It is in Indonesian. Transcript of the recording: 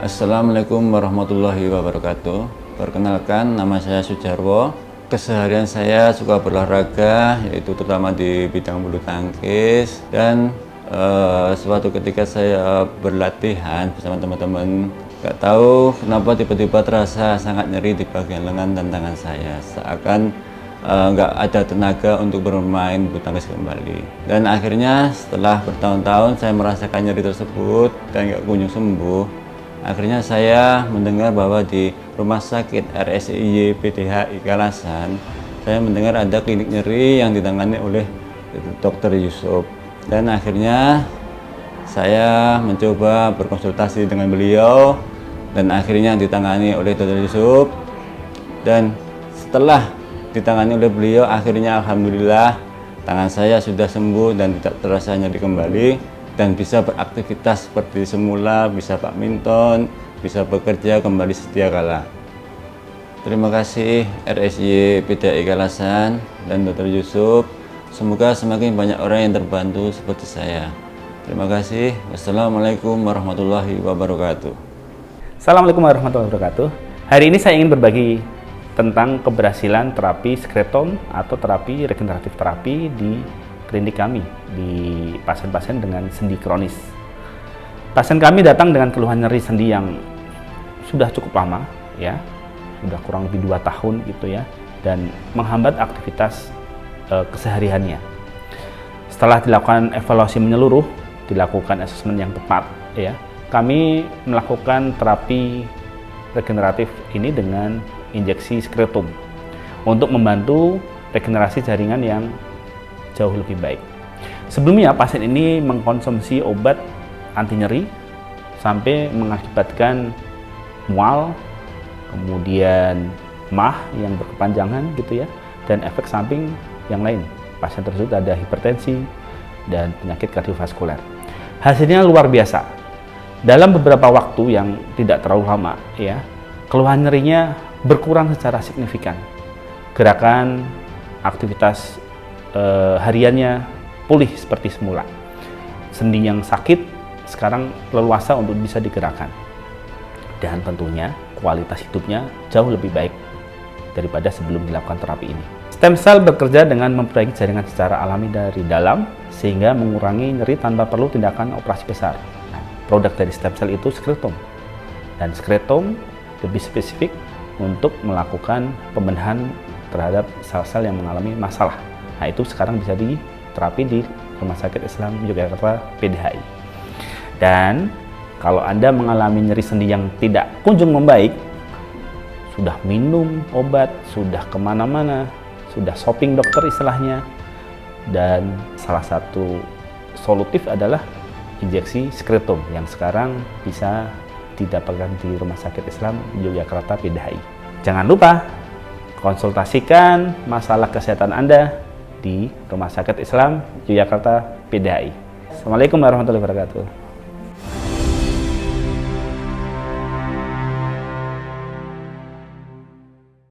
Assalamualaikum warahmatullahi wabarakatuh. Perkenalkan, nama saya Sujarwo. Keseharian saya suka berolahraga, yaitu terutama di bidang bulu tangkis. Dan suatu ketika saya berlatihan bersama teman-teman, nggak tahu kenapa tiba-tiba terasa sangat nyeri di bagian lengan dan tangan saya, seakan nggak ada tenaga untuk bermain bulu tangkis kembali. Dan akhirnya setelah bertahun-tahun saya merasakan nyeri tersebut dan nggak kunjung sembuh. Akhirnya saya mendengar bahwa di Rumah Sakit RSIY PDHI Kalasan, saya mendengar ada klinik nyeri yang ditangani oleh Dr. Yusuf. Dan akhirnya saya mencoba berkonsultasi dengan beliau dan akhirnya ditangani oleh Dr. Yusuf. Dan setelah ditangani oleh beliau, akhirnya alhamdulillah tangan saya sudah sembuh dan tidak terasa nyeri kembali, dan bisa beraktivitas seperti semula, bisa badminton, bisa bekerja kembali sedia kala. Terima kasih RSIY PDHI Kalasan dan Dr. Yusuf. Semoga semakin banyak orang yang terbantu seperti saya. Terima kasih. Wassalamualaikum warahmatullahi wabarakatuh. Assalamualaikum warahmatullahi wabarakatuh. Hari ini saya ingin berbagi tentang keberhasilan terapi sklerotom atau terapi regeneratif terapi di klinik kami di pasien-pasien dengan sendi kronis. Pasien kami datang dengan keluhan nyeri sendi yang sudah cukup lama, ya, sudah kurang lebih 2 tahun gitu ya, dan menghambat aktivitas kesehariannya. Setelah dilakukan evaluasi menyeluruh, dilakukan asesmen yang tepat, ya, kami melakukan terapi regeneratif ini dengan injeksi sklerotom untuk membantu regenerasi jaringan yang jauh lebih baik. Sebelumnya pasien ini mengkonsumsi obat anti nyeri sampai mengakibatkan mual, kemudian MAH yang berkepanjangan gitu ya, dan efek samping yang lain. Pasien tersebut ada hipertensi dan penyakit kardiovaskuler. Hasilnya luar biasa. Dalam beberapa waktu yang tidak terlalu lama, ya, keluhan nyerinya berkurang secara signifikan. Gerakan, aktivitas hariannya pulih seperti semula. Sendi yang sakit sekarang leluasa untuk bisa digerakkan. Dan tentunya kualitas hidupnya jauh lebih baik daripada sebelum dilakukan terapi ini. Stem cell bekerja dengan memperbaiki jaringan secara alami dari dalam sehingga mengurangi nyeri tanpa perlu tindakan operasi besar. Nah, produk dari stem cell itu sklerotom. Dan sklerotom lebih spesifik untuk melakukan pembenahan terhadap sel-sel yang mengalami masalah. Nah, itu sekarang bisa diterapi di Rumah Sakit Islam Yogyakarta PDHI. Dan kalau Anda mengalami nyeri sendi yang tidak kunjung membaik, sudah minum obat, sudah kemana-mana, sudah shopping dokter istilahnya, dan salah satu solutif adalah injeksi sklerotom yang sekarang bisa didapatkan di Rumah Sakit Islam Yogyakarta PDHI. Jangan lupa konsultasikan masalah kesehatan Anda di Rumah Sakit Islam Yogyakarta PDHI. Assalamualaikum warahmatullahi wabarakatuh.